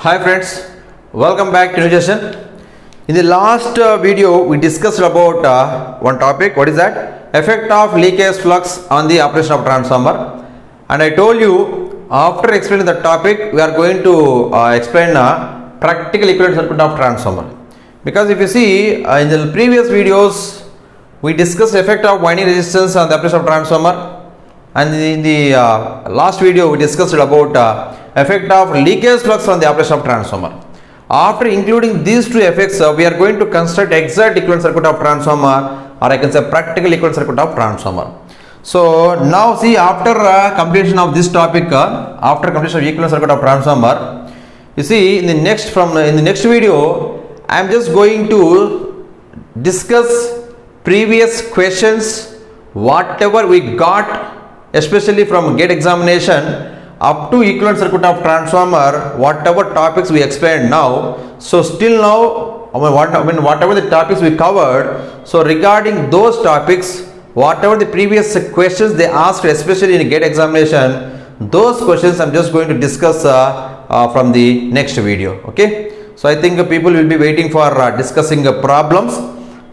Hi friends, welcome back to new session. In the last video, we discussed about one topic. What is that? Effect of leakage flux on the operation of transformer. And I told you after explaining the topic, we are going to explain practical equivalent circuit of transformer. Because if you see in the previous videos, we discussed effect of winding resistance on the operation of transformer. And in the last video, we discussed about effect of leakage flux on the operation of transformer. After including these two effects, we are going to construct exact equivalent circuit of transformer, or I can say practical equivalent circuit of transformer. So now see, after completion of this topic, after completion of equivalent circuit of transformer, you see in the next video, I am just going to discuss previous questions, whatever we got, especially from GATE examination up to equivalent circuit of transformer, whatever topics we explained now. So still now, whatever the topics we covered, so regarding those topics, whatever the previous questions they asked, especially in GATE examination, those questions I'm just going to discuss from the next video. Okay, so I think people will be waiting for discussing problems,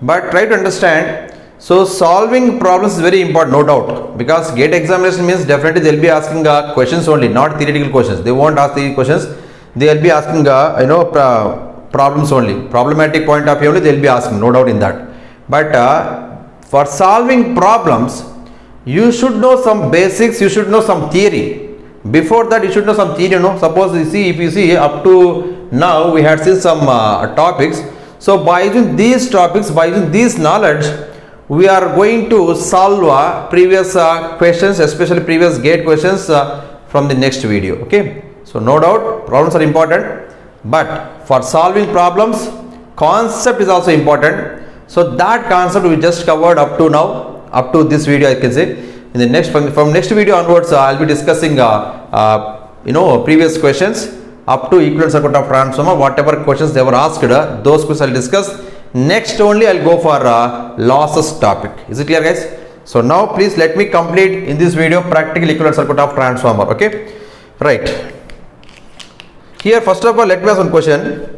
but try to understand. So solving problems is very important, no doubt, because GATE examination means definitely they will be asking questions only, not theoretical questions. They won't ask the questions. They will be asking problems only, problematic point of view only they will be asking, no doubt in that. But for solving problems, you should know some basics, you should know some theory. Before that, you should know some theory. Suppose if you see up to now we had seen some topics. So by using these topics, by using this knowledge, we are going to solve previous questions, especially previous GATE questions from the next video. Okay, so no doubt problems are important, but for solving problems, concept is also important. So that concept we just covered up to now, up to this video, I can say. In the next from next video onwards, I'll be discussing previous questions up to equivalent circuit of transformer. Whatever questions they were asked, those questions I'll discuss. Next only I'll go for losses topic. Is it clear, guys? So now please let me complete in this video practical equivalent circuit of transformer. Okay, right. Here first of all, let me ask one question.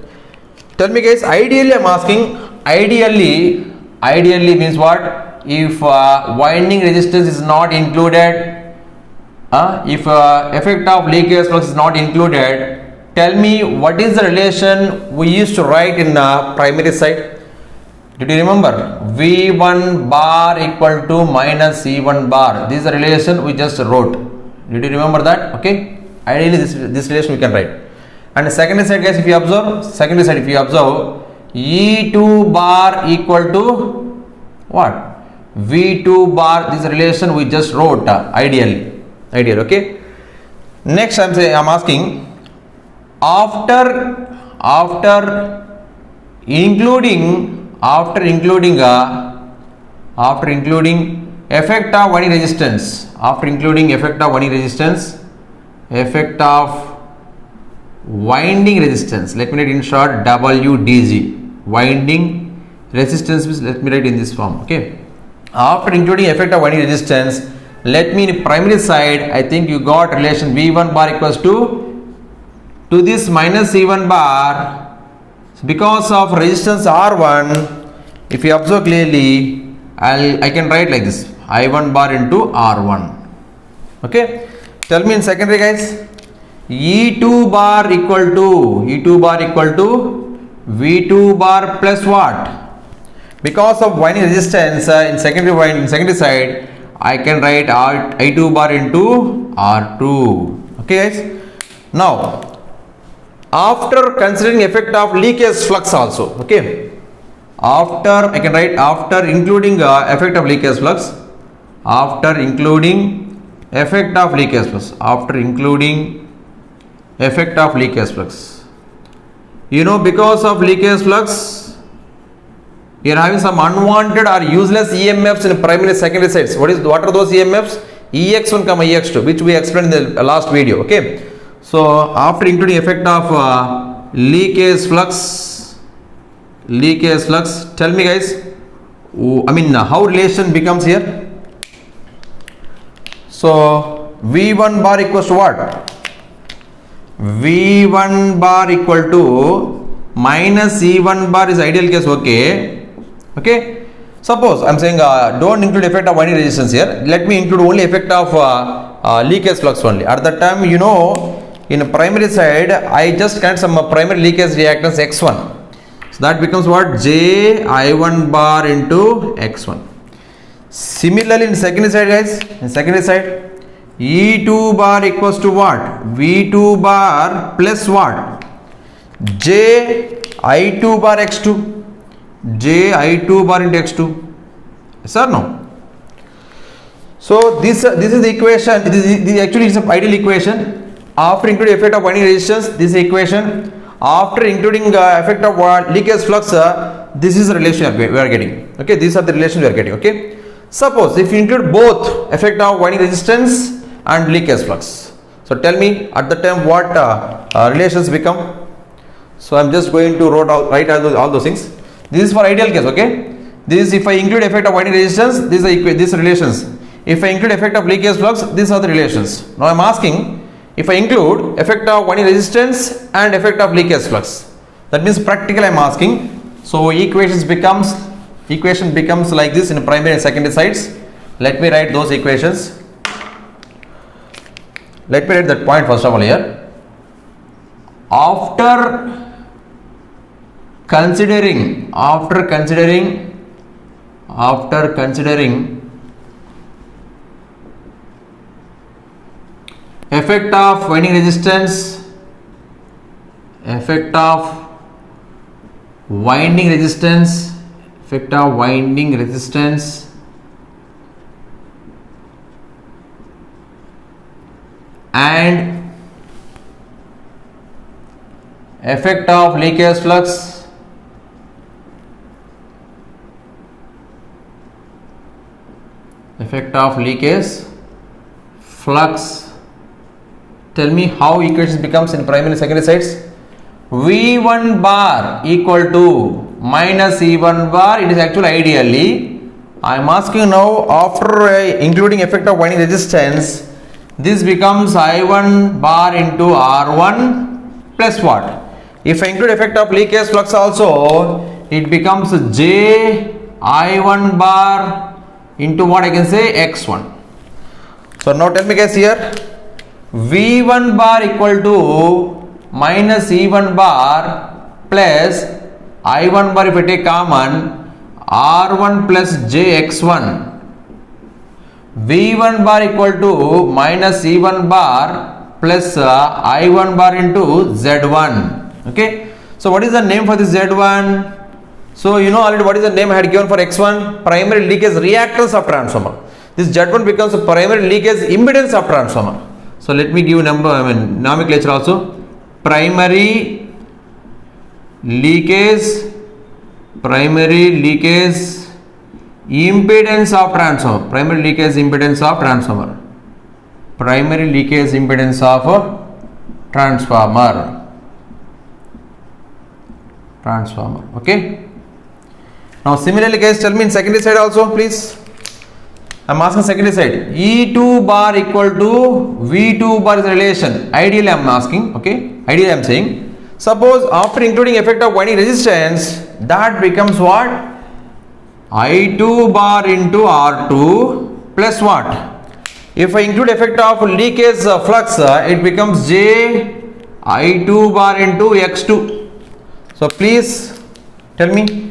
Tell me, guys, ideally I'm asking, ideally means what? If winding resistance is not included, if effect of leakage flux is not included, tell me what is the relation we used to write in primary side. Did you remember? V1 bar equal to minus C1 bar. This is the relation we just wrote. Did you remember that? Okay. Ideally, this relation we can write. And the secondary side, guys, if you observe, E2 bar equal to what? V2 bar. This relation we just wrote. Ideally. Okay. Next, I'm asking, after including effect of winding resistance, effect of winding resistance, let me write in short WDG, winding resistance, let me write in this form. Okay, after including effect of winding resistance, let me in primary side, I think you got relation V1 bar equals to this minus C1 bar. Because of resistance R1, if you observe clearly, I can write like this, I1 bar into R1. Okay, tell me in secondary, guys, E2 bar equal to V2 bar plus what? Because of winding resistance in secondary side, I can write I2 bar into R2. Okay, guys. Now, after considering effect of leakage flux also, okay, I can write after including effect of leakage flux, because of leakage flux, you are having some unwanted or useless EMFs in primary secondary sides. What are those EMFs? EX1, EX2, which we explained in the last video. Okay, so after including effect of leakage flux, tell me, guys, how relation becomes here. So V1 bar equals to what? V1 bar equal to minus E1 bar is ideal case, okay. Suppose I'm saying don't include effect of winding resistance here. Let me include only effect of leakage flux only. At that time, you know, in primary side, I just connect some primary leakage reactance X1. So that becomes what? JI1 bar into X1. Similarly, in secondary side, guys, in secondary side, E2 bar equals to what? V2 bar plus what? JI2 bar X2. JI2 bar into X2. Yes or no? So this is the equation. This actually is an ideal equation. After including effect of winding resistance, this is the equation. After including effect of leakage flux, this is the relation we are getting. Okay, these are the relations we are getting. Okay. Suppose if you include both effect of winding resistance and leakage flux, so tell me at the time what relations become. So I'm just going to write all those things. This is for ideal case, okay. This is if I include effect of winding resistance, these relations. If I include effect of leakage flux, these are the relations. Now I'm asking if I include effect of winding resistance and effect of leakage flux. That means practically I'm asking. So equation becomes like this in primary and secondary sides. Let me write those equations. Let me write that point first of all here. After considering effect of winding resistance, effect of winding resistance and effect of leakage flux, tell me how equations becomes in primary and secondary sides. V1 bar equal to minus E1 bar. It is actually ideally. I am asking now after including effect of winding resistance, this becomes I1 bar into R1 plus what? If I include effect of leakage flux also, it becomes JI1 bar into what I can say X1. So now tell me guys here, V1 bar equal to minus E1 bar plus I1 bar, if I take common, R1 plus JX1. V1 bar equal to minus E1 bar plus I1 bar into Z1. Okay. So what is the name for this Z1? So you know already what is the name I had given for X1? Primary leakage reactance of transformer. This Z1 becomes a primary leakage impedance of transformer. So let me give nomenclature also. Primary leakage impedance of transformer. Primary leakage impedance of transformer. Okay. Now similarly guys, tell me in secondary side also please. I am asking secondary side. E2 bar equal to V2 bar is relation. Ideally I am asking. Okay. Ideally I am saying. Suppose after including effect of winding resistance, that becomes what? I2 bar into R2 plus what? If I include effect of leakage flux, it becomes JI2 bar into X2. So please tell me,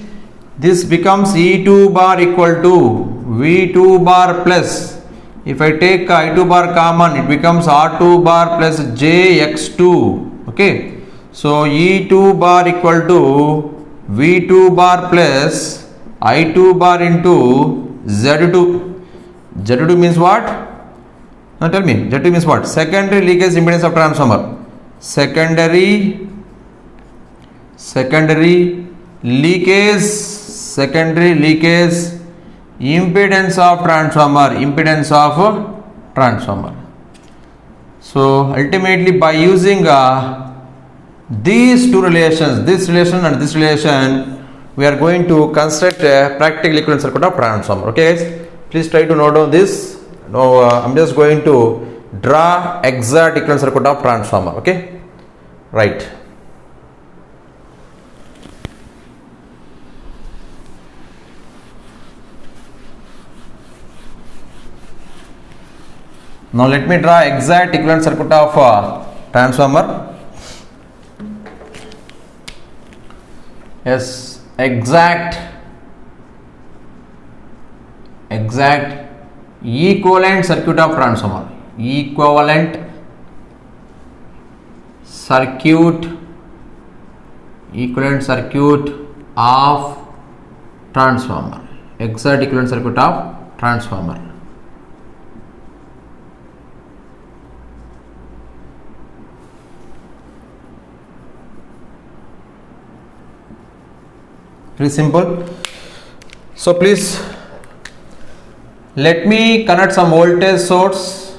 this becomes E2 bar equal to V2 bar plus, if I take I2 bar common, it becomes R2 bar plus JX2. Okay. So E2 bar equal to V2 bar plus I2 bar into Z2. Z2 means what? Now tell me, Z2 means what? Secondary leakage impedance of transformer. Secondary leakage impedance of transformer. So ultimately by using these two relations, this relation and this relation, we are going to construct a practical equivalent circuit of transformer. Okay guys, please try to note down this. Now I'm just going to draw exact equivalent circuit of transformer. Okay, Right. Now let me draw exact equivalent circuit of transformer. Yes, exact equivalent circuit of transformer. Equivalent circuit of transformer. Exact equivalent circuit of transformer. Very simple. So please let me connect some voltage source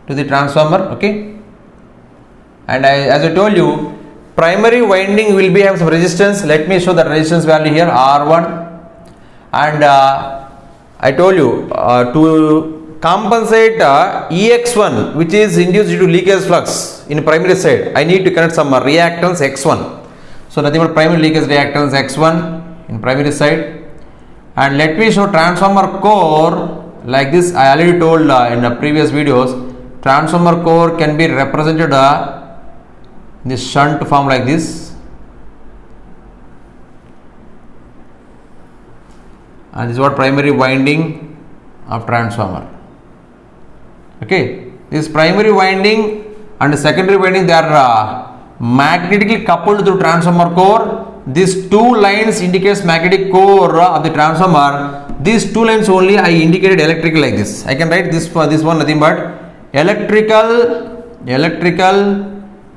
to the transformer, okay? And as I told you, primary winding will be have some resistance. Let me show the resistance value here, R1, and I told you to compensate EX1, which is induced due to leakage flux in primary side, I need to connect some reactance X1. So nothing but primary leakage reactance X1 in primary side. And let me show transformer core like this. I already told in the previous videos, transformer core can be represented in this shunt form like this, and this is what primary winding of transformer. Okay, this primary winding and secondary winding, they are magnetically coupled through transformer core. These two lines indicates magnetic core of the transformer. These two lines only I indicated electrical like this. I can write this for this one nothing but electrical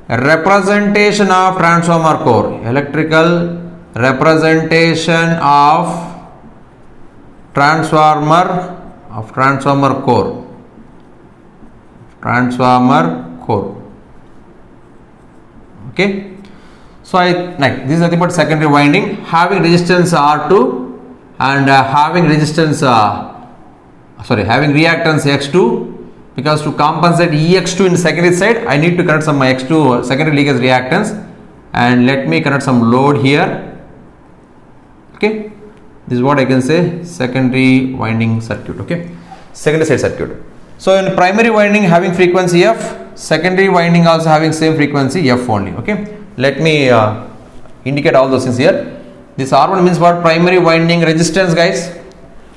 representation of transformer core. Electrical representation of transformer core. Okay, so like this is nothing but secondary winding having resistance R2 and having reactance X2, because to compensate EX2 in the secondary side I need to connect some X2 secondary leakage reactance, and let me connect some load here. Okay, this is what I can say, secondary winding circuit. Okay, secondary side circuit. So in primary winding having frequency F, secondary winding also having same frequency F only. Okay, let me indicate all those things here. This R1 means what? Primary winding resistance, guys.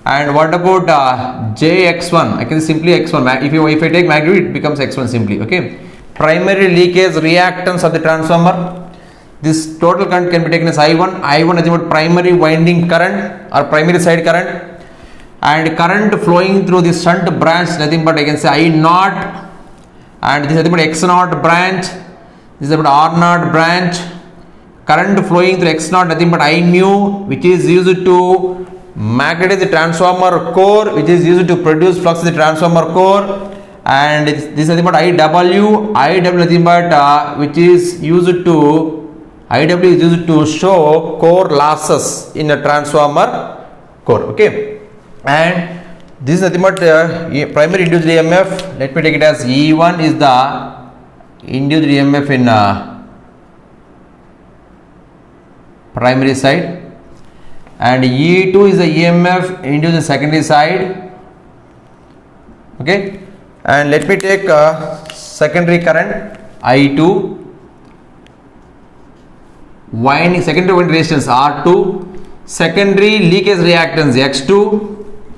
And what about JX1? I can simply X1. If I take magnitude, it becomes X1 simply. Okay, primary leakage reactance of the transformer. This total current can be taken as I1. I1 is about primary winding current or primary side current, and current flowing through the shunt branch nothing but I can say I0, and this is about X0 branch. This is about R0 branch. Current flowing through X0 nothing but I mu, which is used to magnetize the transformer core, which is used to produce flux in the transformer core. And this is nothing but IW nothing but which is used to IW is used to show core losses in a transformer core. Okay, and this is nothing but primary induced EMF. Let me take it as E1 is the induced EMF in primary side, and E2 is the EMF induced in secondary side. Okay, and let me take secondary current I2, winding secondary winding resistance R2, secondary leakage reactance X2,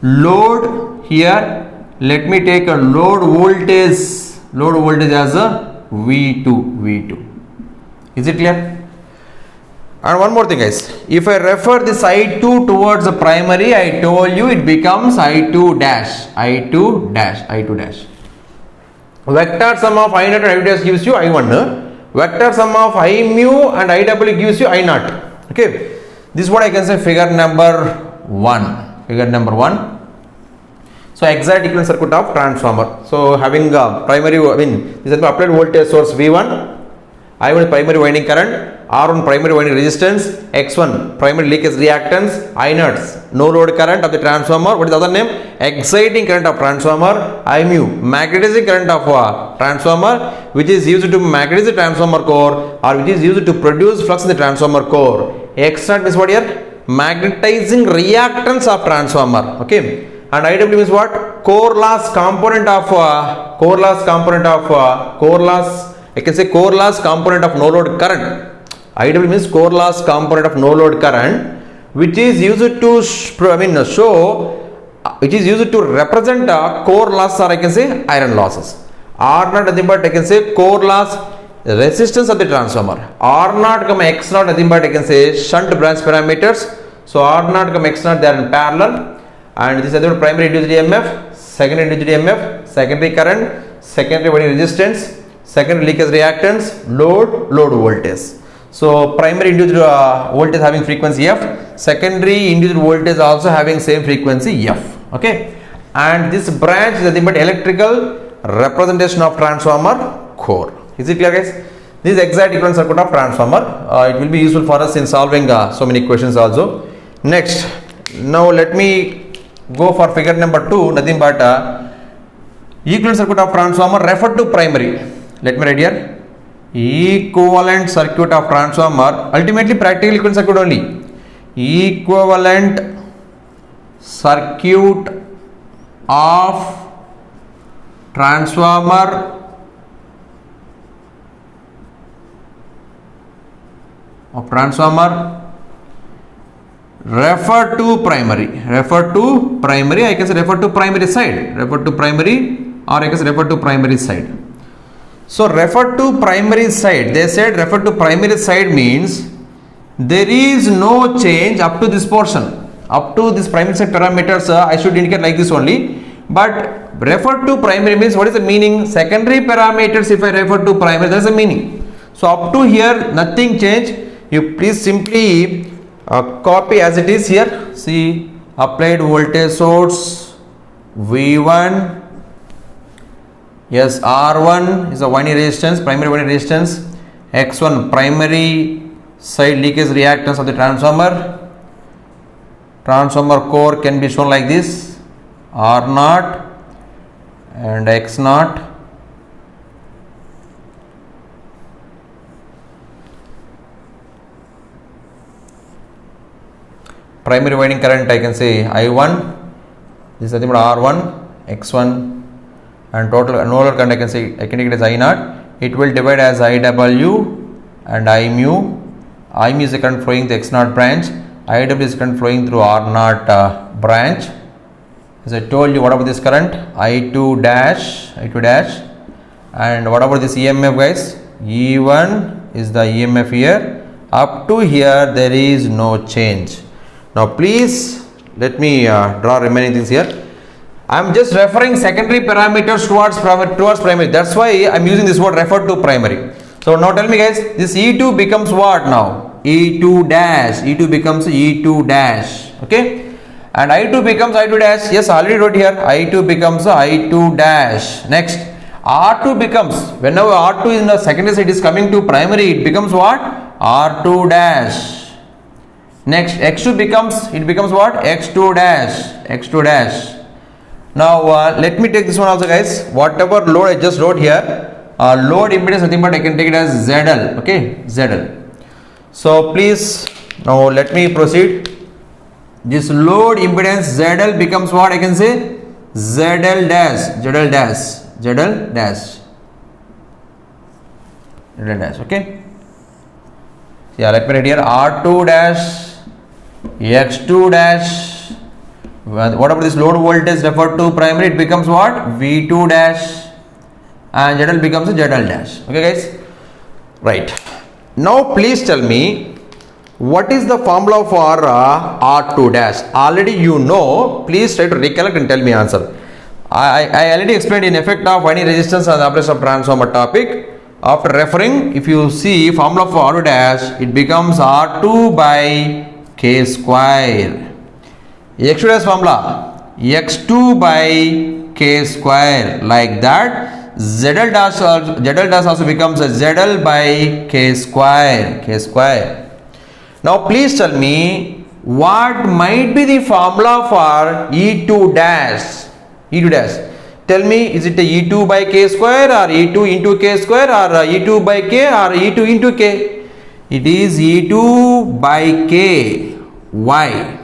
load here. Let me take a load voltage as a V2. Is it clear? And one more thing, guys, if I refer this I2 towards the primary, I told you it becomes I2 dash. Vector sum of I0 and I2 dash gives you I1. Vector sum of I mu and IW gives you I0. Okay, this is what I can say, figure number 1. So exact equivalent circuit of transformer. So having primary, this is the applied voltage source V1, I1 primary winding current, R1 primary winding resistance, X1 primary leakage reactance, I0 no load current of the transformer. What is the other name? Exciting current of transformer. I mu, magnetic current of transformer, which is used to magnetize the transformer core, or which is used to produce flux in the transformer core. X naught means what here? Magnetizing reactance of transformer. Okay. And IW means what? Core loss component of I can say core loss component of no load current. IW means core loss component of no load current, which is used to which is used to represent core loss, or I can say iron losses. R naught nothing but I can say core loss resistance of the transformer. R naught comma X naught nothing but I can say shunt branch parameters. So R naught comma X naught, they are in parallel. And this is the primary induced EMF, secondary induced EMF, secondary current, secondary winding resistance, secondary leakage reactance, load voltage. So primary induced voltage having frequency F, secondary induced voltage also having same frequency F. Okay, and this branch is nothing but electrical representation of transformer core. Is it clear, guys? This is exact equivalent circuit of transformer. It will be useful for us in solving so many questions also. Next, now let me go for figure number 2, nothing but equivalent circuit of transformer referred to primary. Let me write here. Equivalent circuit of transformer, ultimately practical equivalent circuit only. Equivalent circuit of transformer refer to primary, I can say refer to primary side, or I can say refer to primary side. So refer to primary side, they said refer to primary side means there is no change up to this portion, up to this primary side parameters. I should indicate like this only, but refer to primary means what is the meaning? Secondary parameters, if I refer to primary, that is the meaning. So up to here nothing change. You please simply copy as it is here. See, applied voltage source V1, yes, R1 is a winding resistance, primary winding resistance, X1 primary side leakage reactance of the transformer. Transformer core can be shown like this, R0 and X0. Primary winding current I can say I1, this is nothing but R1, X1, and total no load current I can say I can take it as I0. It will divide as IW and I mu. I mu is the current flowing the X0 branch, IW is current flowing through R0 branch. As I told you, what about this current? I2 dash, and what about this EMF, guys? E1 is the EMF here. Up to here there is no change. Now please let me draw remaining things here. I am just referring secondary parameters towards primary. That's why I am using this word referred to primary. So now tell me, guys, this E2 becomes what now? E2 dash. E2 becomes E2 dash. Okay. And I2 becomes I2 dash. Yes, I already wrote here. I2 becomes I2 dash. Next, R2 becomes, whenever R2 in the secondary side is coming to primary, it becomes what? R2 dash. Next, X2 becomes what? X2 dash. Now let me take this one also, guys. Whatever load I just wrote here, load impedance nothing but I can take it as ZL. Okay, ZL. So please now let me proceed. This load impedance ZL becomes what I can say? ZL dash. Okay. Yeah, let me write here R2 dash, X2 dash. What about this load voltage referred to primary? It becomes what? V2 dash, and ZL becomes ZL dash. Okay, guys. Right. Now please tell me, what is the formula for R2 dash? Already you know. Please try to recollect and tell me answer. I already explained in effect of winding resistance and the operation of transformer topic. After referring, if you see formula for R2 dash, it becomes R2 by K square. X2 dash formula, X2 by K square, like that. ZL dash also becomes a ZL by K square. Now please tell me, what might be the formula for E2 dash? E2 dash. Tell me, is it a E2 by K square or E2 into K square or E2 by K or E2 into K? It is E2 by K. Why?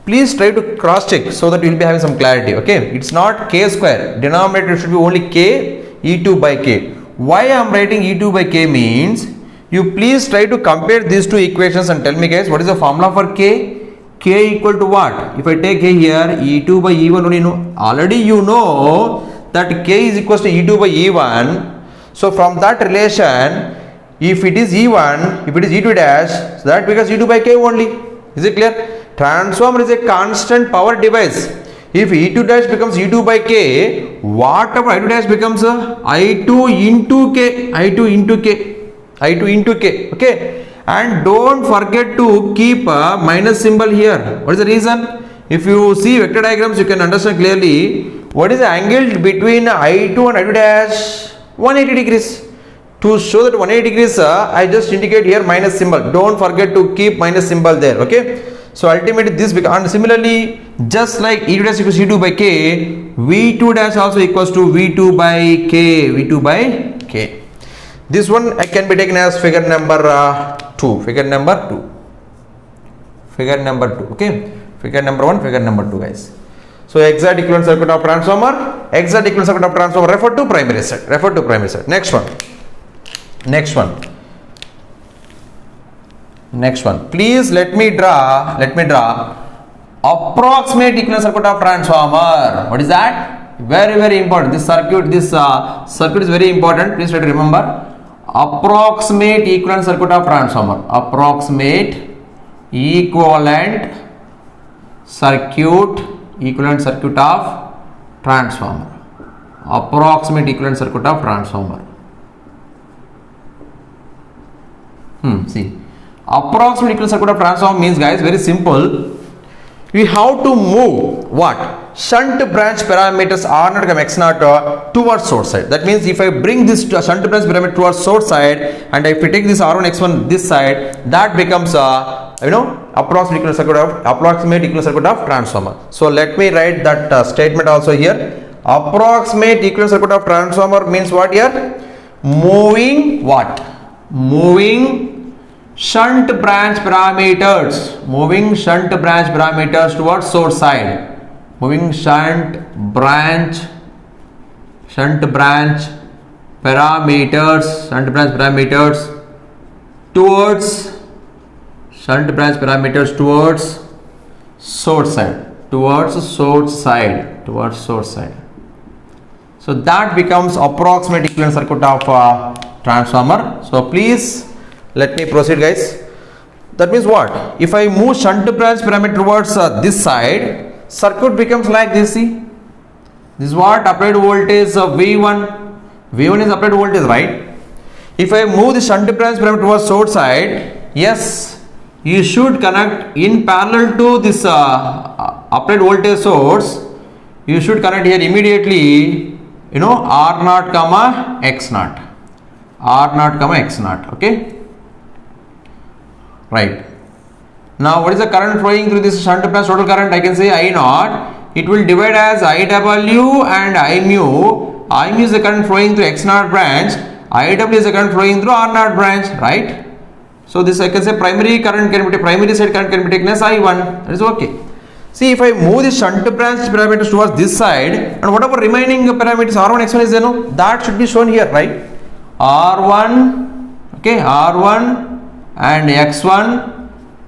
Please try to cross check so that you will be having some clarity. Okay, it's not K square. Denominator should be only K, E2 by K. Why I am writing E2 by K means, you please try to compare these two equations and tell me guys, what is the formula for K? K equal to what? If I take K here, E2 by E1 only, no. Already you know that K is equals to E2 by E1. So from that relation, if it is E1, if it is E2 dash, so that becomes E2 by K only. Is it clear? Transformer is a constant power device. If E2 dash becomes E2 by K, whatever I2 dash becomes I2 into K, I2 into K, I2 into K. Okay. And don't forget to keep a minus symbol here. What is the reason? If you see vector diagrams, you can understand clearly what is the angle between I2 and I2 dash. 180 degrees. To show that 180 degrees, I just indicate here minus symbol. Don't forget to keep minus symbol there. Okay. So ultimately this becomes, and similarly, just like E2 dash equals E2 by K, V2 dash also equals to V2 by K. V2 by K. This one can be taken as figure number 2. Figure number 2. Figure number 2. Okay. Figure number 1, figure number 2, guys. So exact equivalent circuit of transformer. Exact equivalent circuit of transformer. Refer to primary side. Refer to primary side. Next one. Next one. Next one. Please let me draw approximate equivalent circuit of transformer. What is that? Very important. This circuit is very important. Please try to remember. Approximate equivalent circuit of transformer. Approximate equivalent circuit of transformer. Approximate equivalent circuit of transformer. See, approximate equivalent circuit of transformer means, guys, very simple. We have to move what? Shunt branch parameters R0, X0 towards source side. That means if I bring this shunt branch parameter towards source side, and if I take this R1, X1 this side, that becomes approximate equivalent circuit of transformer. So let me write that statement also here. Approximate equivalent circuit of transformer means what here? Moving what? Moving shunt branch parameters. Moving shunt branch parameters towards source side. Moving shunt branch parameters towards source side. So that becomes approximate equivalent circuit of transformer. So please let me proceed, guys. That means what? If I move shunt branch parameter towards this side, circuit becomes like this. See, this is what? Applied voltage V1. V1 is applied voltage, right? If I move the shunt branch parameter towards source side, yes, you should connect in parallel to this applied voltage source. You should connect here immediately, R0, X0. R0, X0. Okay. Right. Now, what is the current flowing through this shunt branch? Total current, I can say I0. It will divide as IW and I mu. I mu is the current flowing through X0 branch. IW is the current flowing through R0 branch, right? So this I can say primary side current can be taken as I1. That is okay. See, if I move the shunt branch parameters towards this side, and whatever remaining parameters R1, X1 is there, that should be shown here, right? R1, okay, R1 and X1.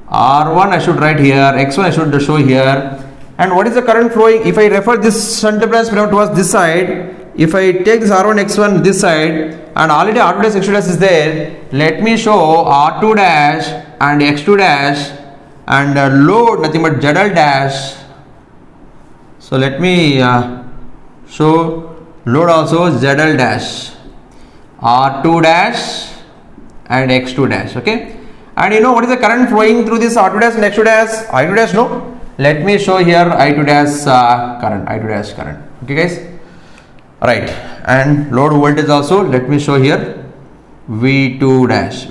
R1 I should write here, X1 I should show here. And what is the current flowing? If I refer this shunt branch parameter towards this side, if I take this R1, X1 this side, and already R2 dash, X2 dash is there, let me show R2 dash and X2 dash and load nothing but ZL dash. So let me show load also ZL dash, R2 dash and X2 dash. Okay. And what is the current flowing through this R2 dash and X2 dash? I2 dash, no. Let me show here I2 dash current, I2 dash current. Okay, guys. Right. And load voltage also, let me show here V2 dash.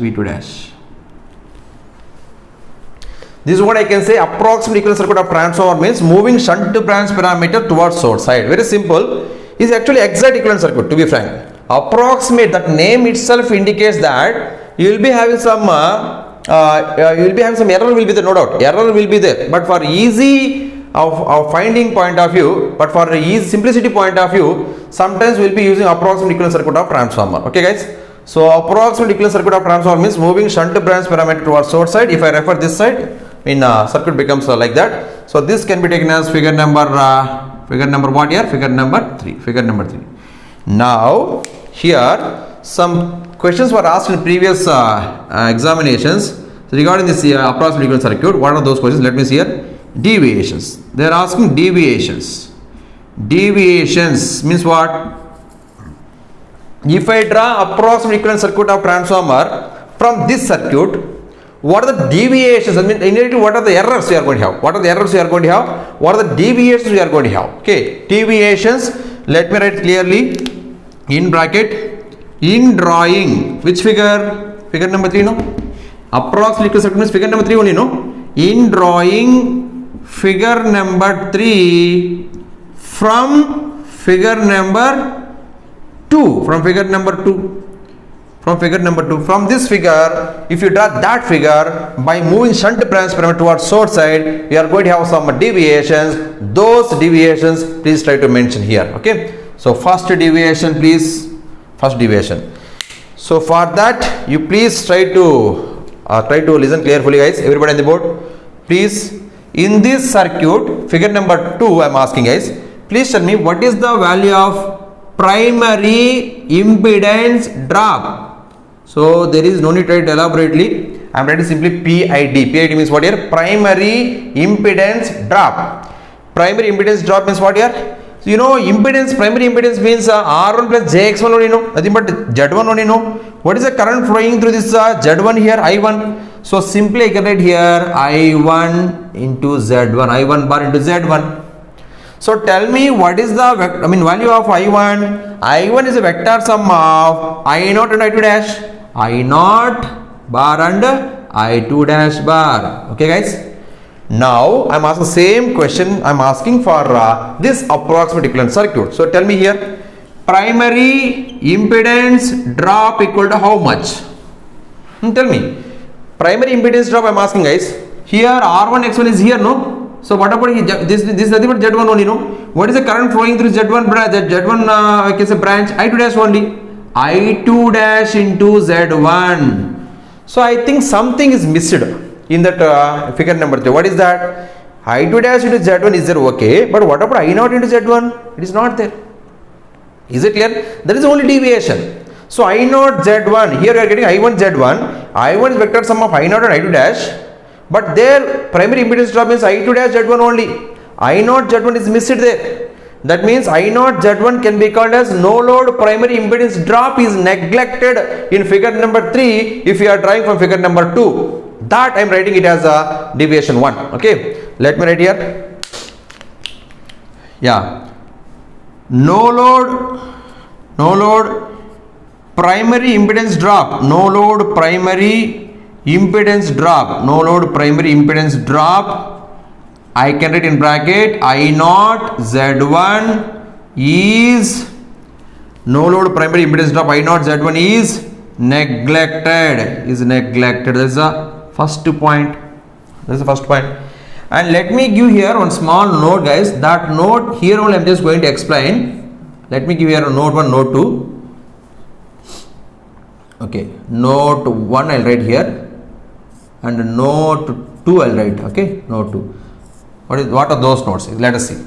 This is what I can say. Approximate equivalent circuit of transformer means moving shunt branch parameter towards source side. Very simple. Is actually exact equivalent circuit, to be frank. Approximate, that name itself indicates that you will be having some error will be there, no doubt. Error will be there. But for easy of finding point of view, but for easy simplicity point of view, sometimes we will be using approximate equivalent circuit of transformer. Okay, guys. So approximate equivalent circuit of transformer means moving shunt branch parameter towards source side. If I refer this side, circuit becomes like that. So this can be taken as figure number what here? Figure number 3. Figure number 3. Now here some questions were asked in previous examinations regarding this approximate equivalent circuit. What are those questions? Let me see here. Deviations. They are asking deviations. Deviations means what? If I draw approximate equivalent circuit of transformer from this circuit, what are the deviations? I mean, inherently, what are the errors you are going to have? What are the errors you are going to have? What are the deviations you are going to have? Okay, deviations. Let me write clearly in bracket. In drawing, which figure? Figure number 3, no? Approximate equivalent circuit means figure number 3 only, no? In drawing figure number 3 from figure number 2. From figure number 2. From this figure, if you draw that figure by moving shunt branch parameter towards source side, we are going to have some deviations. Those deviations, please try to mention here. Okay. So first deviation, please. First deviation. So for that, you please try to listen carefully, guys. Everybody on the board, please. In this circuit, figure number 2, I am asking, guys. Please tell me what is the value of primary impedance drop. So there is no need to write elaborately. I am writing simply PID. PID means what here? Primary impedance drop. Primary impedance drop means what here? So you know, impedance, primary impedance means R1 plus JX1 only, no? Nothing but Z1 only, no? What is the current flowing through this Z1 here? I1. So simply I can write here I1 into Z1. I1 bar into Z1. So tell me what is the value of I1? I1 is a vector sum of I0 and I2 dash. I0 bar and I2 dash bar. Okay, guys. Now I am asking same question. I am asking for this approximate equivalent circuit. So tell me here, primary impedance drop equal to how much? Tell me. Primary impedance drop I am asking, guys. Here R1 X1 is here, no? So what about this is nothing but Z1 only, no? What is the current flowing through Z1 branch? Z1 I can say branch I2 dash only. I2 dash into Z1. So I think something is missed in that figure number 3. What is that? I2 dash into Z1 is there, okay, but what about I0 into Z1? It is not there. Is it clear? That is only deviation. So I0 Z1, here we are getting I1 Z1. I1 is vector sum of I0 and I2 dash. But there primary impedance drop means I2 dash Z1 only. I0 Z1 is missed there. That means I0 Z1 can be called as no load primary impedance drop is neglected in figure number 3 if you are drawing from figure number 2. That I am writing it as a deviation 1. Okay. Let me write here. Yeah. No load primary impedance drop. No load primary impedance drop. No load primary impedance drop. I can write in bracket I0 Z1 is no load primary impedance drop. I0 Z1 is neglected. That is the first point. And let me give here one small note, guys. That note here only I am just going to explain. Let me give here a note 1, note 2. Okay, note 1 I will write here and note 2 I will write. Okay, note 2. What are those notes? Let us see.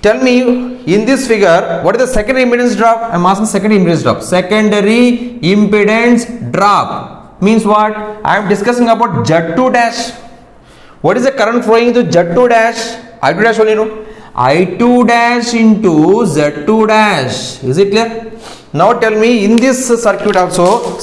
Tell me in this figure what is the secondary impedance drop? I am asking secondary impedance drop. Secondary impedance drop means what? I am discussing about Z2 dash. What is the current flowing into Z2 dash? I2 dash only, no? I2 dash into Z2 dash. Is it clear? Now tell me in this circuit also,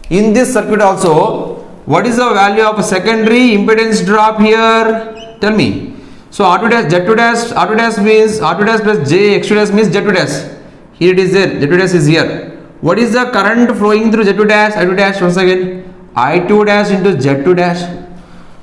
in this circuit also, what is the value of secondary impedance drop here? Tell me. So R2 dash, Z2 dash, R2 dash means R2 dash plus J, X2 dash means Z2 dash. Here it is there, Z2 dash is here. What is the current flowing through Z2 dash, I2 dash once again? I2 dash into Z2 dash.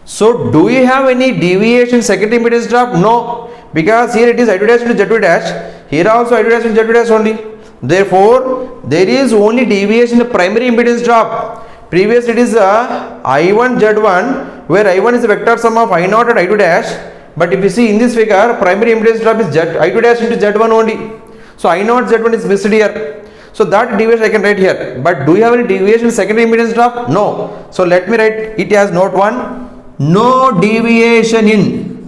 So do you have any deviation secondary impedance drop? No, because here it is I2 dash into Z2 dash, here also I2 dash into Z2 dash only. Therefore, there is only deviation in the primary impedance drop. Previously it is I1 Z1, where I1 is the vector sum of I0 and I2 dash. But if you see in this figure, primary impedance drop is I2 dash into Z1 only. So I0 Z1 is missed here. So that deviation I can write here. But do you have any deviation in secondary impedance drop? No. So let me write it as note 1. No deviation in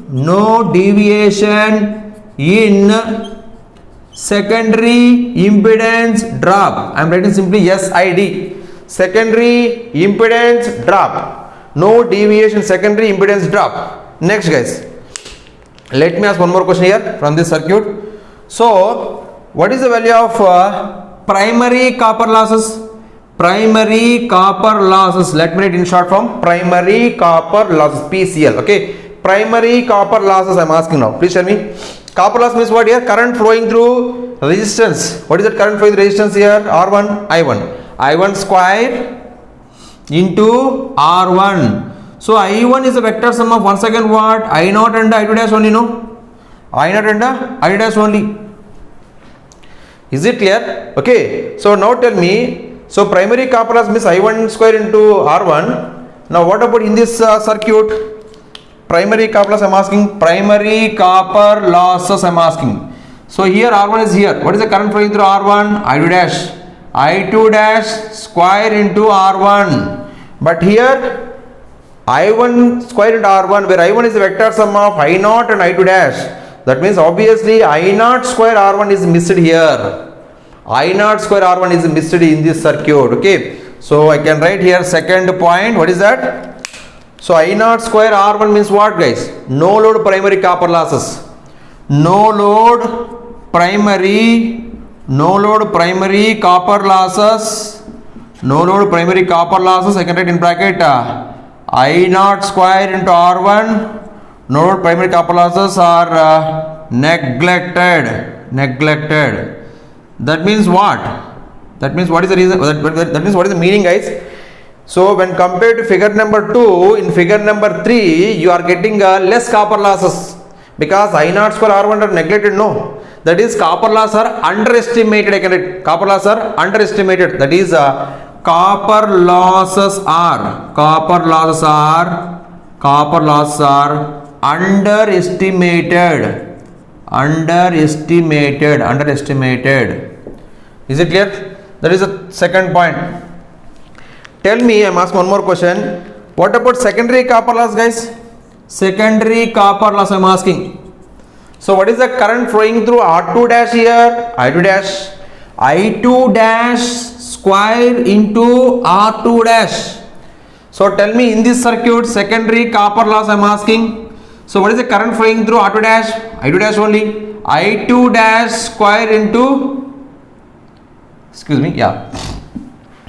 secondary impedance drop. I am writing simply SID. Secondary impedance drop. No deviation secondary impedance drop. Next guys, let me ask one more question here from this circuit. So what is the value of primary copper losses? Primary copper losses, let me write in short form, primary copper losses, PCL. Okay, primary copper losses I am asking now. Please tell me. Copper loss means what here? Current flowing through resistance. What is that current flowing through resistance here? R1, I1. I1 square into R1. So I1 is a vector sum of once again what? I0 and I2 dash only, no? I0 and I2 dash only. Is it clear? Okay. So now tell me. So primary copper loss means I1 square into R1. Now what about in this circuit? Primary copper loss I am asking. Primary copper losses I am asking. So here R1 is here. What is the current flowing through R1? I2 dash. I2 dash square into R1. But here I1 square into R1, where I1 is the vector sum of I0 and I2 dash. That means obviously I0 square R1 is missed here. I0 square R1 is missed in this circuit. Okay, so I can write here second point. What is that? So I0 square R1 means what guys? No load primary copper losses. No load primary copper losses. No load primary copper losses. I can write in bracket I0 square into R1. No load primary copper losses are neglected. That means what? That means what is the reason? That means what is the meaning guys? So when compared to figure number 2, in figure number 3 you are getting less copper losses, because I0 square R1 are neglected. No, that is copper loss are underestimated. I can write copper loss are underestimated. That is copper losses are underestimated. Is it clear? That is the second point. Tell me, I am asking one more question. What about secondary copper loss guys? Secondary copper loss I am asking. So what is the current flowing through R2 dash here? I2 dash. I2 dash square into R2 dash. So tell me in this circuit secondary copper loss I am asking. So what is the current flowing through R2 dash? I2 dash only. I2 dash square into,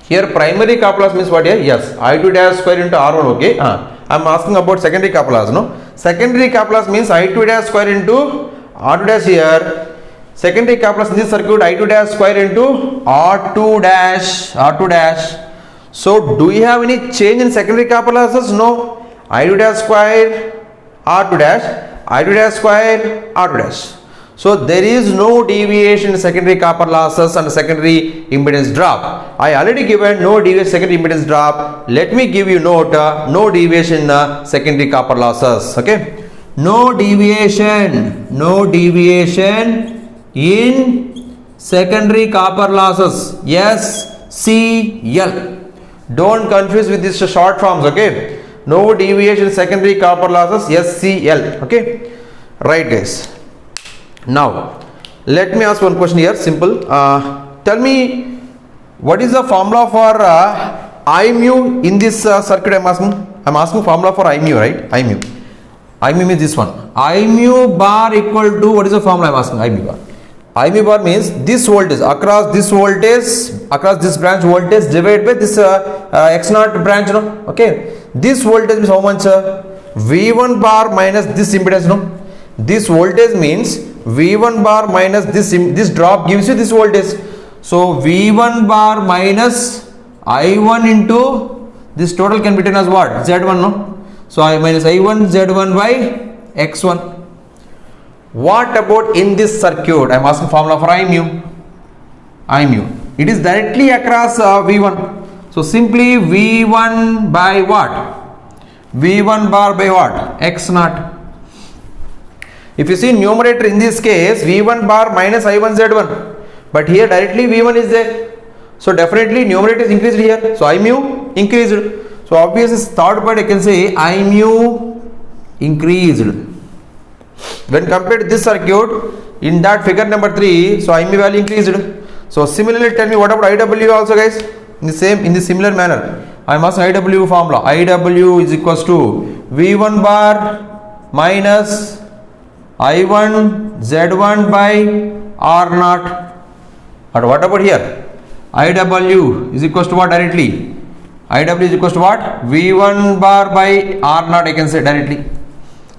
here primary copper loss means what here? Yes, I2 dash square into R1. Okay, I am asking about secondary copper loss. No, secondary copper loss means I2 dash square into R2 dash here. Secondary copper loss in this circuit I2 dash square into R2 dash. So do you have any change in secondary copper losses? No, I2 dash square R2 dash, I2 dash square R2 dash. So there is no deviation in secondary copper losses and secondary impedance drop. I already given no deviation secondary impedance drop. Let me give you note no deviation in secondary copper losses. Okay, no deviation in secondary copper losses. SCL. Don't confuse with these short forms. Okay, no deviation in secondary copper losses, SCL. Okay, right guys. Now let me ask one question here, simple. Tell me what is the formula for I mu in this circuit. I'm asking formula for I mu, right? I mu means this one. I mu bar equal to, what is the formula I'm asking? I mu bar. I mu bar means this voltage across this branch voltage divided by this x0 branch. No, okay. This voltage means how much? V1 bar minus this impedance. No, this voltage means V1 bar minus this drop gives you this voltage. So V1 bar minus I1 into this total can be written as what? Z1. No, So I minus I1 Z1 by X1. What about in this circuit? I am asking formula for I mu. It is directly across V1. So simply V1 by what? V1 bar by what? X naught. If you see numerator in this case, V1 bar minus I1 Z1. But here directly V1 is there. So definitely numerator is increased here. So I mu increased. So obviously third part I can say I mu increased. When compared to this circuit, in that figure number 3, so I mu value increased. So similarly tell me what about IW also guys? In the similar manner. I must IW formula. IW is equals to V1 bar minus I1 Z1 by R naught. But what about here? IW is equals to what directly? IW is equals to what? V1 bar by R naught I can say directly.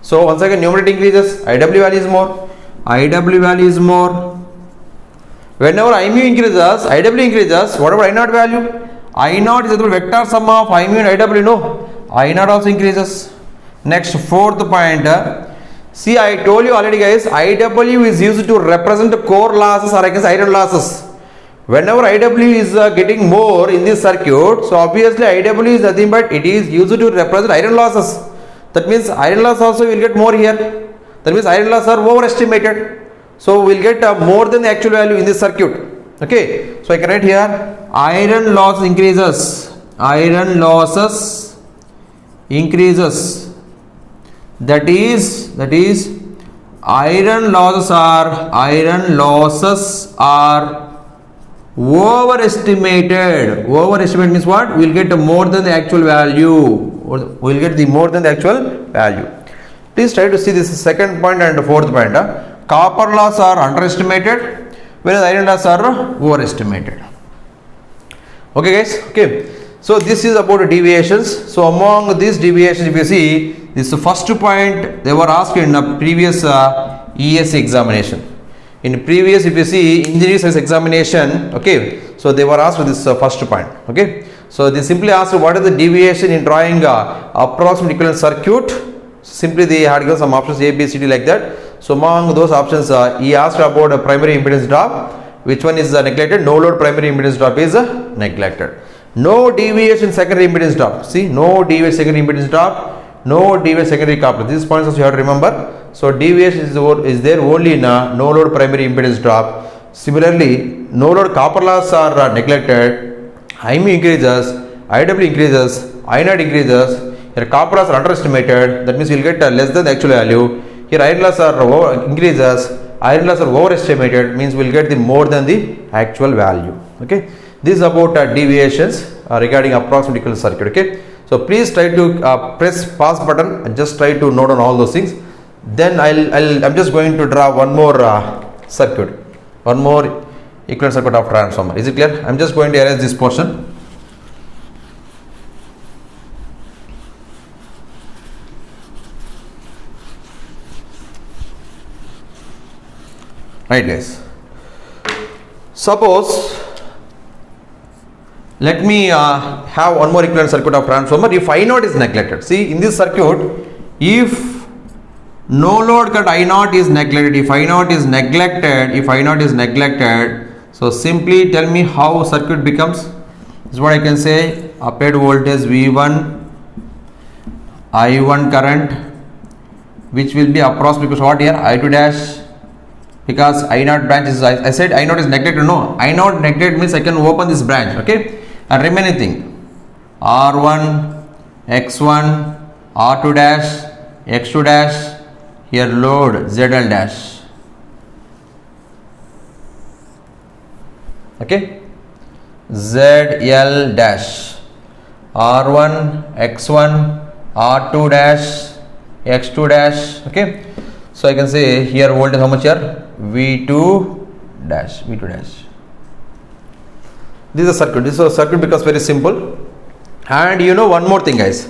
So once again numerator increases, IW value is more. IW value is more. Whenever I mu increases, IW increases, what about I naught value? I naught is equal to vector sum of I mu and IW, no? I naught also increases. Next, fourth point. See, I told you already guys, IW is used to represent core losses or I can say iron losses. Whenever IW is getting more in this circuit, so obviously IW is nothing but it is used to represent iron losses. That means iron loss also will get more here. That means iron loss are overestimated. So we will get more than the actual value in this circuit. Okay. So I can write here iron loss increases. Iron losses increases. That is iron losses are overestimated. Overestimate means what? We will get more than the actual value. We will get the more than the actual value. Please try to see this second point and fourth point. Copper loss are underestimated, whereas iron loss are overestimated. Okay guys, okay. So this is about deviations. So among these deviations, if you see, this is the first point they were asked in a previous ESC examination. In previous, if you see engineering science examination, okay, so they were asked this first point. Okay, so they simply asked what is the deviation in drawing approximate equivalent circuit. Simply they had given some options A, B, C, D like that. So among those options, he asked about a primary impedance drop. Which one is neglected? No load primary impedance drop is neglected. No deviation secondary impedance drop. See, no deviation secondary impedance drop. No deviation secondary coupler. These points also you have to remember. So deviation is there only in no load primary impedance drop. Similarly, no load copper loss are neglected. I mu increases, IW increases, I naught increases. Here copper loss are underestimated. That means you will get less than the actual value. Here iron loss are increases, iron loss are overestimated. Means we will get the more than the actual value. Okay. This is about deviations regarding approximate equivalent circuit. Okay. So please try to press pause button and just try to note on all those things. Then I'm just going to draw one more circuit, one more equivalent circuit of transformer. Is it clear? I'm just going to erase this portion. Right guys. Suppose let me have one more equivalent circuit of transformer. If I naught is neglected, see in this circuit, if no load current I naught is neglected, if I naught is neglected, so simply tell me how circuit becomes. This is what I can say. Applied voltage V1, I1 current, which will be approximately because what here I2 dash, because I naught branch is, I said I naught is neglected. No, I naught neglected means I can open this branch. Okay, and remaining thing R1, X1, R2 dash, X2 dash. Here load ZL dash. Okay, ZL dash, R1, X1, R2 dash, X2 dash. Okay, so I can say here voltage how much here? V2 dash. This is a circuit. This is a circuit because very simple. And you know one more thing guys.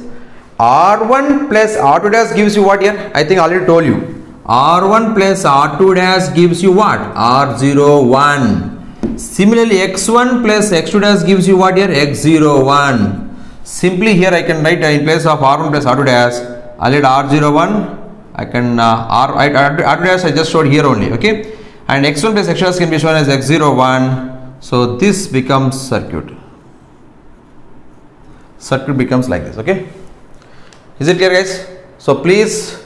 R1 plus R2 dash gives you what here? I think I already told you. R1 plus R2 dash gives you what? R01. Similarly, X1 plus X2 dash gives you what here? X01. Simply here I can write in place of R1 plus R2 dash, I'll let R01, I can R2 dash I just showed here only, okay, and x1 plus x2 dash can be shown as x01. So this becomes circuit becomes like this, okay. Is it clear, guys? So please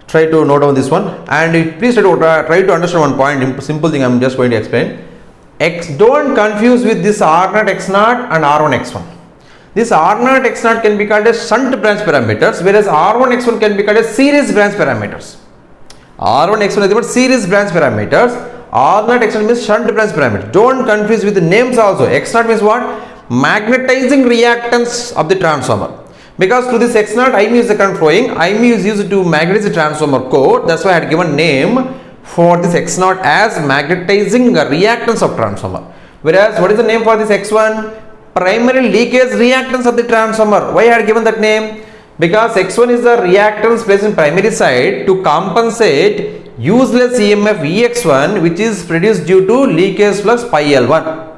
try to note down this one, and please try to understand one point, simple thing I'm just going to explain. Don't confuse with this R0 x0 and R1 x1. This R0 x0 can be called as shunt branch parameters, whereas R1 x1 can be called as series branch parameters. R1 x1 is about series branch parameters, R0 x1 means shunt branch parameters. Don't confuse with the names also. X0 means what? Magnetizing reactance of the transformer. Because to this x0 IMU is the current flowing, IMU is used to magnetize the transformer core. That's why I had given name for this x0 as magnetizing reactance of transformer. Whereas what is the name for this x1? Primary leakage reactance of the transformer. Why I had given that name? Because x1 is the reactance placed in primary side to compensate useless EMF EX1 which is produced due to leakage flux pi L1.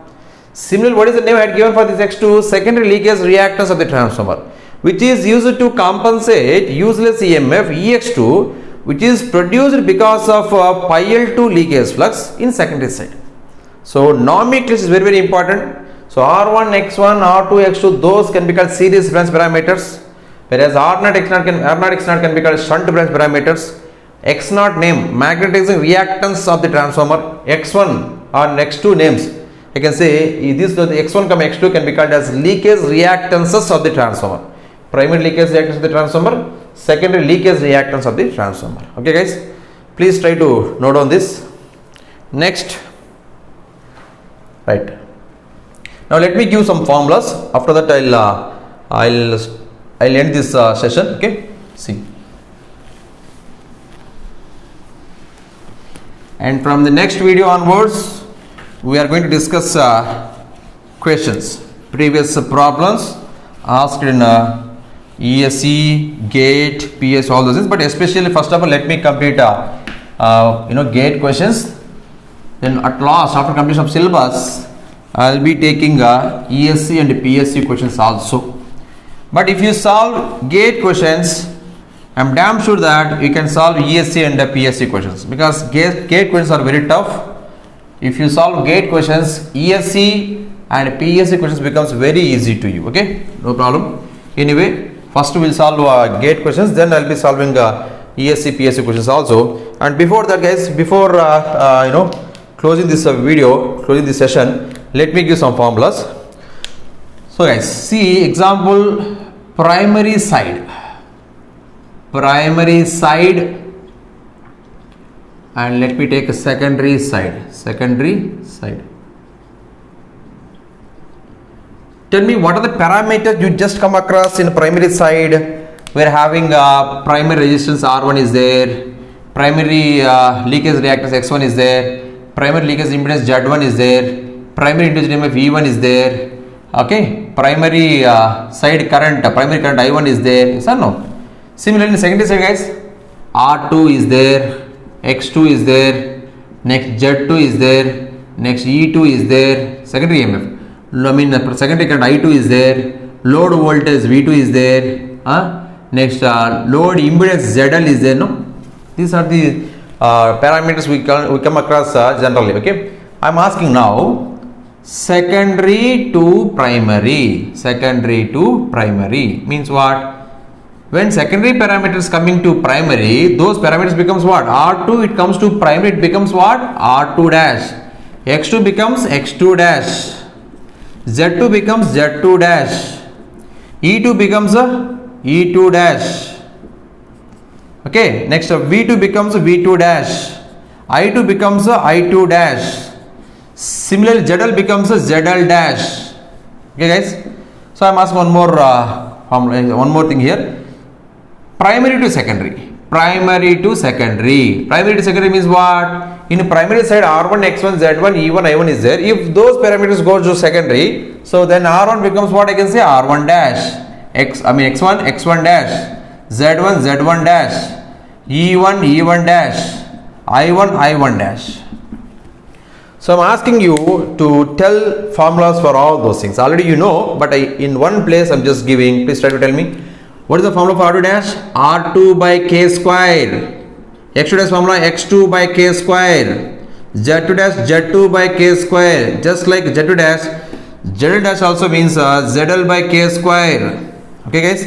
Similarly, what is the name I had given for this x2? Secondary leakage reactance of the transformer, which is used to compensate useless EMF EX2 which is produced because of pi L2 leakage flux in secondary side. So nomenclature is very, very important. So R1 x1, R2 x2, those can be called series branch parameters, whereas R0 x0 can be called shunt branch parameters. X0 name magnetizing reactance of the transformer, x1 or x2 names, I can say this x1 come x2 can be called as leakage reactances of the transformer. Primary leakage reactance of the transformer, secondary leakage reactance of the transformer. Okay, guys, please try to note on this. Next, right. Now let me give some formulas. After that, I'll end this session. Okay, see. And from the next video onwards, we are going to discuss questions, previous problems asked in ESE, GATE, PS, all those things. But especially, first of all, let me complete GATE questions. Then at last, after completion of syllabus, I'll be taking ESC and PSC questions also. But if you solve GATE questions, I'm damn sure that you can solve ESC and PSC questions, because GATE questions are very tough. If you solve GATE questions, ESC and PSC questions becomes very easy to you. Okay, no problem. Anyway, first we'll solve GATE questions, then I'll be solving ESC, PSC questions also. And before that, guys, before closing this closing this session, let me give some formulas. So guys, see example, primary side, and let me take a secondary side. Tell me what are the parameters you just come across in primary side. We're having primary resistance R1 is there, primary leakage reactance X1 is there, primary leakage impedance Z1 is there, primary induced EMF E1 is there, okay, primary side current, primary current I1 is there, yes or no? Similarly, in secondary side, guys, R2 is there, X2 is there, next Z2 is there, next E2 is there, secondary EMF, secondary current I2 is there, load voltage V2 is there, next load impedance ZL is there, no? These are the parameters we come across generally, okay? I am asking now, secondary to primary means what? When secondary parameters coming to primary, those parameters becomes what? R2, it comes to primary, it becomes what? R2 dash, X2 becomes X2 dash, Z2 becomes Z2 dash, E2 becomes E2 dash, okay, next V2 becomes V2 dash, I2 becomes I2 dash, similarly ZL becomes ZL dash. Okay, guys, so I am asking one more thing here. Primary to secondary means what? In primary side R1, X1, Z1, E1, I1 is there. If those parameters go to secondary, so then R1 becomes what? I can say R1 dash, X1, X1 dash, Z1, Z1 dash, E1, E1 dash, I1, I1 dash. So I'm asking you to tell formulas for all those things. Already you know, but in one place I'm just giving. Please try to tell me. What is the formula for R2 dash? R2 by K square. X2 dash formula X2 by K square. Z2 dash Z2 by K square. Just like Z2 dash, ZL dash also means ZL by K square. Okay guys.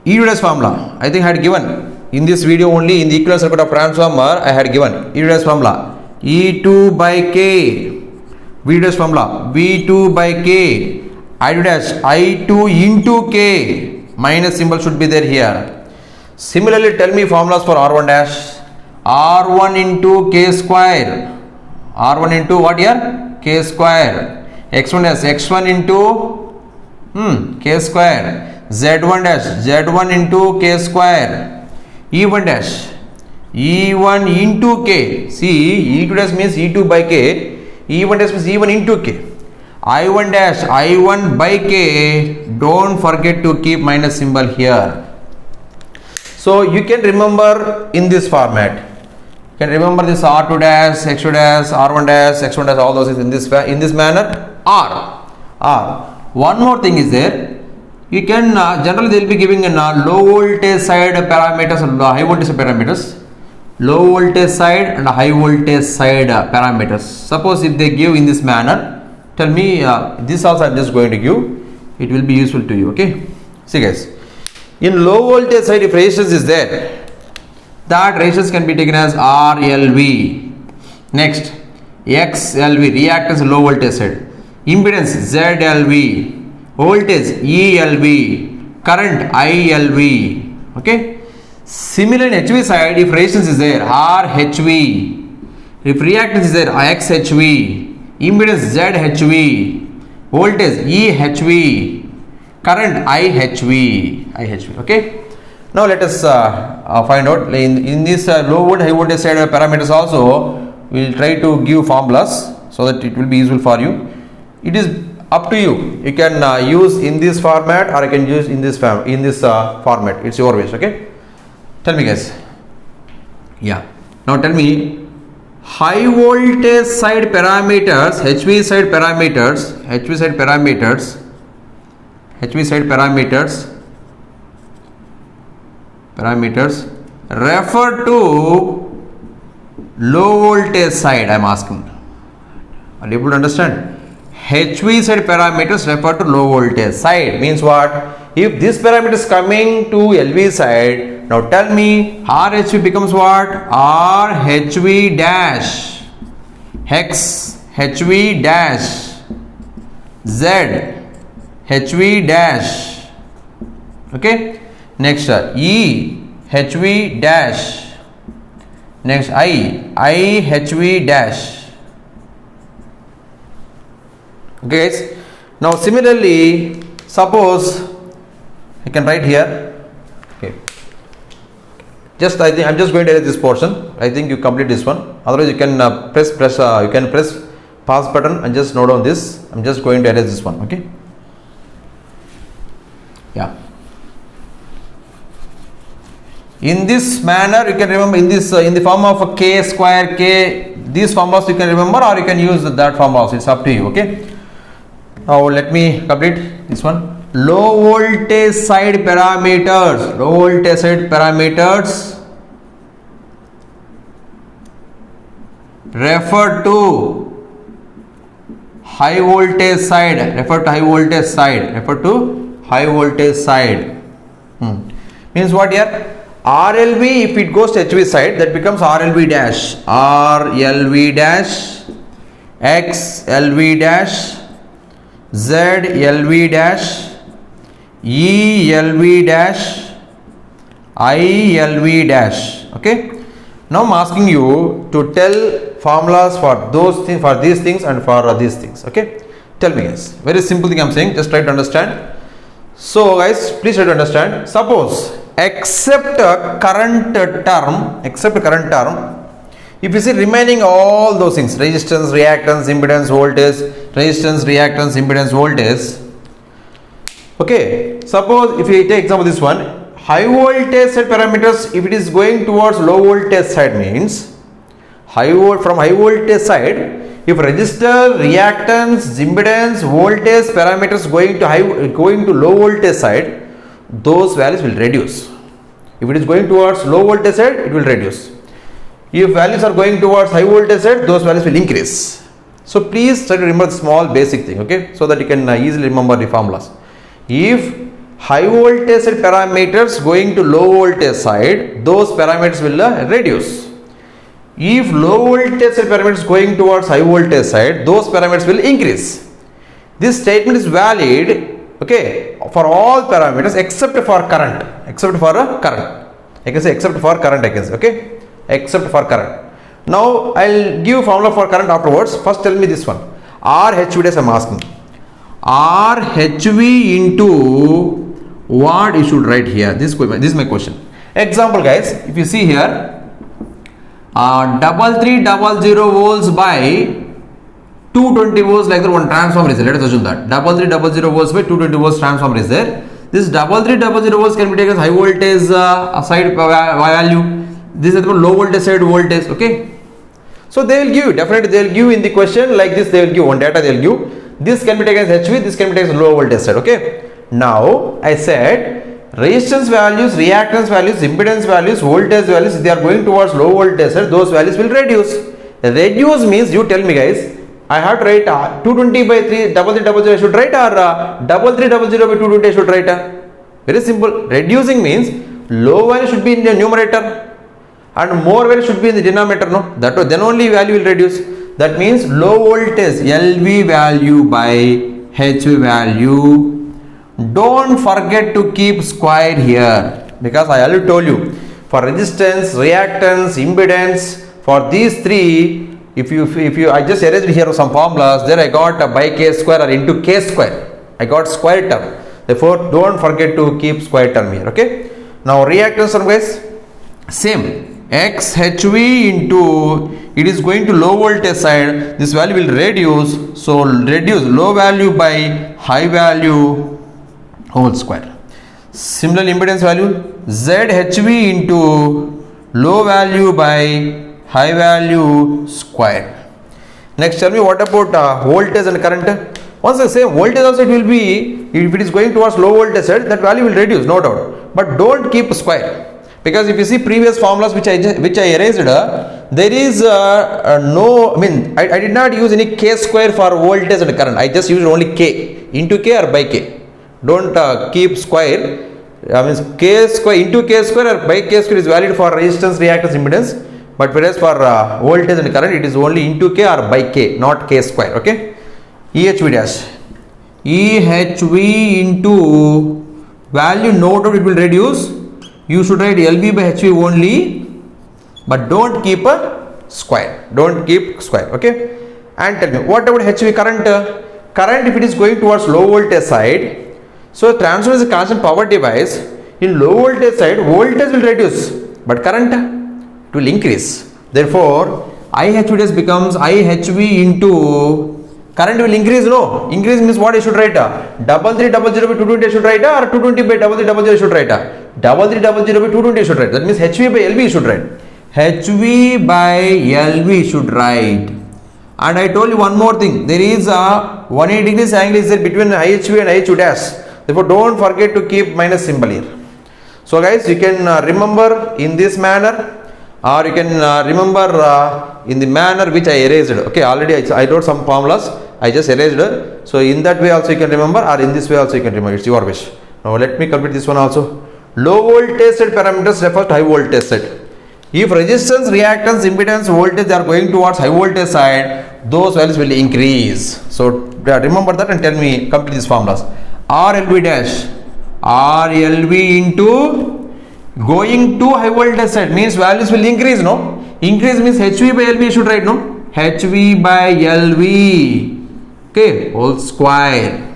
E2 dash formula I think I had given in this video only. In the equivalent circuit of transformer I had given E2 dash formula E2 by K. V2 dash formula V2 by K. I2 dash I2 into K. Minus symbol should be there here. Similarly, tell me formulas for R1 dash. R1 into K square. R1 into what here? K square. X1 dash X1 into K square. Z1 dash Z1 into K square. E1 dash E1 into K. See, E2 dash means E2 by K. E1 dash means E1 into K. I1 dash I1 by K. Don't forget to keep minus symbol here. So you can remember in this format. You can remember this R2 dash, X2 dash, R1 dash, X1 dash, all those things in this manner. R. One more thing is there. You can generally they will be giving low voltage side parameters and high voltage parameters. Low voltage side and high voltage side parameters. Suppose if they give in this manner, tell me this also I am just going to give. It will be useful to you. Okay. See guys, in low voltage side if resistance is there, that resistance can be taken as RLV. Next, XLV, reactance low voltage side. Impedance ZLV. Voltage ELV. Current ILV. Okay. Similar in HV side, if resistance is there, RHV. If reactance is there, XHV. Impedance ZHV. Voltage EHV. Current IHV. Okay. Now let us find out in this low voltage, high voltage side parameters also. We will try to give formulas so that it will be useful for you. It is up to you. You can use in this format or I can use in this format. It's your wish. Okay. Tell me guys. Yeah. Now tell me high voltage side parameters, HV side parameters refer to low voltage side. I am asking. Are you able to understand? HV side parameters refer to low voltage side means what? If this parameter is coming to LV side, now tell me RHV becomes what? RHV dash, X HV dash, Z HV dash. Okay. Next E HV dash. Next I HV dash. Okay guys. Now similarly, suppose I can write here. Okay. Just I think I'm just going to erase this portion. I think you complete this one. Otherwise you can press pause button and just note down this. I'm just going to erase this one. Okay. Yeah. In this manner you can remember in this in the form of a K square K. These formulas you can remember or you can use that formula also. It's up to you. Okay. Now let me complete this one. Low voltage side parameters. Low voltage side parameters refer to high voltage side. Refer to high voltage side. Refer to high voltage side. Means what here? RLV, if it goes to HV side, that becomes RLV dash. RLV dash, XLV dash, ZLV dash, ELV dash, ILV dash. Okay. Now I'm asking you to tell formulas for those things, for these things and for these things. Okay. Tell me guys. Very simple thing I'm saying. Just try to understand. So guys, please try to understand. Suppose except current term, if you see remaining all those things, resistance, reactance, impedance, voltage, resistance, reactance, impedance, voltage. Okay, suppose if you take example this one, high voltage side parameters, if it is going towards low voltage side means from high voltage side, If resistor, reactance, impedance, voltage parameters going to low voltage side, those values will reduce. If it is going towards low voltage side, it will reduce. If values are going towards high voltage side, those values will increase. So please try to remember the small basic thing, okay, so that you can easily remember the formulas. If high voltage side parameters going to low voltage side, those parameters will reduce. If low voltage side parameters going towards high voltage side, those parameters will increase. This statement is valid, okay, for all parameters except for current. Except for current. I can say except for current, I can say, okay, except for current. Now I'll give formula for current afterwards. First tell me this one. RHV dash I'm asking. RHV into what you should write here. This is my question. Example, guys, if you see here, 3300 volts by 220 volts, like that one transformer is there. Let us assume that 3300 volts by 220 volts transformer is there. This 3300 volts can be taken as high voltage side value. This is the low voltage side voltage, okay. So they will give, definitely they will give in the question like this, they will give one data, they will give. This can be taken as HV, this can be taken as low voltage side, okay. Now I said resistance values, reactance values, impedance values, voltage values, they are going towards low voltage side, those values will reduce. Reduce means, you tell me guys, I have to write 220 by 3300 I should write, or 3300 by 220 I should write. Very simple. Reducing means low value should be in the numerator and more value should be in the denominator, no? That then only value will reduce. That means low voltage LV value by HV value. Don't forget to keep square here, because I already told you for resistance, reactance, impedance, for these three, if you I just erased here some formulas, there I got a by k square or into k square. I got square term. Therefore, don't forget to keep square term here, okay? Now reactance term, guys, same. XHV into, it is going to low voltage side, this value will reduce, so reduce low value by high value whole square. Similarly, impedance value ZHV into low value by high value square. Next, tell me what about voltage and current. Once I say voltage also, it will be, if it is going towards low voltage side, that value will reduce, no doubt, but don't keep square. Because if you see previous formulas which I erased, there is no, I did not use any k square for voltage and current. I just used only k, into k or by k. Don't keep square. K square into k square or by k square is valid for resistance, reactance, impedance. But whereas for voltage and current, it is only into k or by k, not k square. Okay. EHV dash. EHV into value, no doubt it will reduce. You should write LV by HV only, but don't keep a square. Don't keep square, okay? And tell me, what about HV current? Current, if it is going towards low voltage side, so transformer is a constant power device. In low voltage side, voltage will reduce, but current it will increase. Therefore, IHV dash becomes IHV into current will increase, no? Increase means what I should write? 3300 by 220 I should write, or 220 by 3300 I should write? 3300 by 220 I should write. That means HV by LV should write. HV by LV should write. And I told you one more thing. There is a 180 degrees angle is there between IHV and IHV dash. Therefore, don't forget to keep minus symbol here. So guys, you can remember in this manner, or you can remember in the manner which I erased. Okay, already I wrote some formulas. I just erased it. So in that way also you can remember, or in this way also you can remember. It's your wish. Now let me complete this one also. Low voltage side parameters refer to high voltage side. If resistance, reactance, impedance, voltage are going towards high voltage side, those values will increase. So remember that and tell me, complete these formulas. RLV dash, RLV into going to high voltage side means values will increase, no? Increase means HV by LV should write, no? HV by LV, okay, whole square.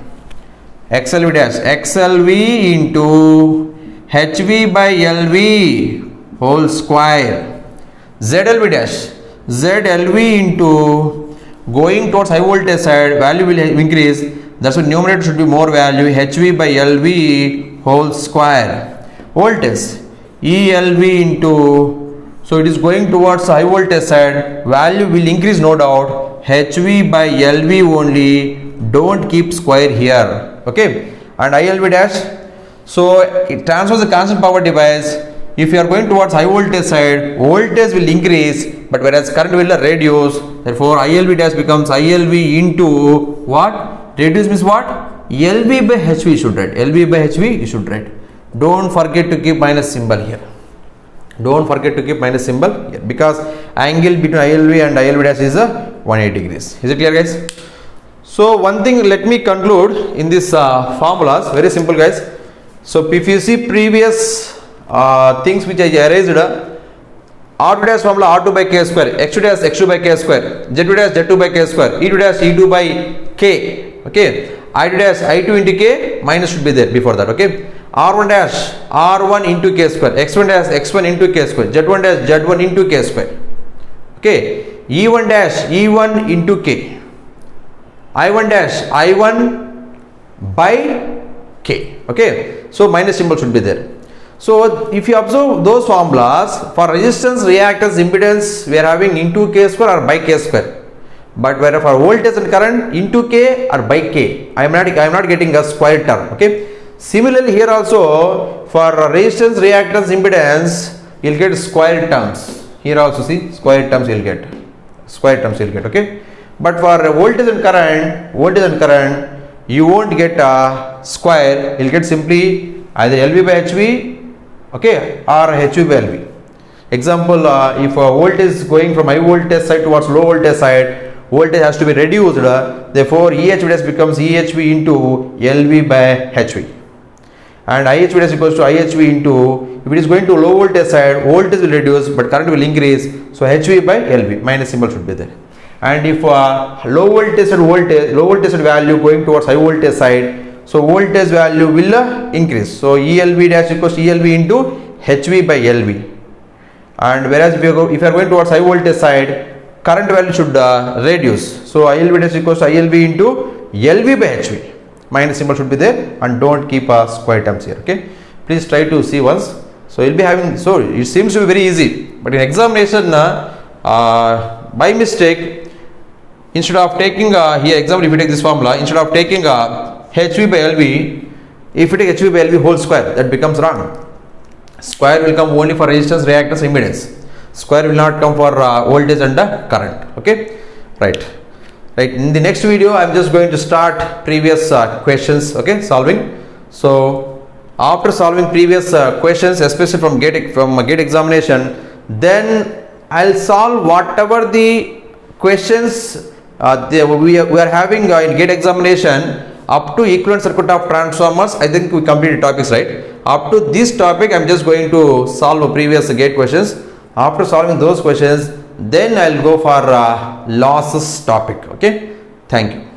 XLV dash, XLV into HV by LV whole square. ZLV dash, ZLV into going towards high voltage side, value will increase. That's why numerator should be more value, HV by LV whole square. Voltage, ELV into, so it is going towards high voltage side, value will increase, no doubt. HV by LV only, don't keep square here, okay. And ILV dash, so it transfers the constant power device. If you are going towards high voltage side, voltage will increase, but whereas current will reduce. Therefore ILV dash becomes ILV into what? Reduce means what? LV by HV you should write. LV by HV you should write. Don't forget to keep minus symbol here. Don't forget to keep minus symbol here, because angle between ILV and ILV dash is 180 degrees. Is it clear, guys? So one thing, let me conclude in this formulas. Very simple, guys. So if you see previous things which I erased, R2 dash formula R2 by K square, X2 dash X2 by K square, Z2 dash Z2 by K square, E2 dash E2 by K, okay. I2 dash I2 into K, minus should be there before that, okay. R1 dash R1 into K square, X1 dash X1 into K square, Z1 dash Z1 into K square, okay. E1 dash E1 into K, I1 dash I1 by K, okay. So minus symbol should be there. So if you observe those formulas, for resistance, reactance, impedance, we are having into K square or by K square. But where for voltage and current, into K or by K, I am not getting a square term, okay. Similarly here also, for resistance, reactance, impedance, you will get square terms. Here also see square terms you will get. Square terms you will get, okay. But for voltage and current, you won't get a square, you will get simply either LV by HV, okay, or HV by LV. Example, if a voltage is going from high voltage side towards low voltage side, voltage has to be reduced, therefore EHV dash becomes EHV into LV by HV. And IHV dash equals to IHV into, if it is going to low voltage side, voltage will reduce but current will increase, so HV by LV, minus symbol should be there. And if low voltage value going towards high voltage side, so voltage value will increase, so ELV dash equals to ELV into HV by LV. And whereas if you are going towards high voltage side, current value should reduce, so ILV dash equals to ILV into LV by HV. Minus symbol should be there, and don't keep square terms here, okay. Please try to see once. So you'll be having, so it seems to be very easy, but in examination by mistake, instead of taking here example, if you take this formula, instead of taking HV by LV, if you take HV by LV whole square, that becomes wrong. Square will come only for resistance, reactance, impedance. Square will not come for voltage and current, okay. Right, in the next video I am just going to start previous questions, okay, solving. So after solving previous questions, especially from gate examination, then I'll solve whatever the questions we are having in gate examination up to equivalent circuit of transformers. I think we completed topics, right? Up to this topic I'm just going to solve previous gate questions. After solving those questions, then I'll go for losses topic, okay. Thank you.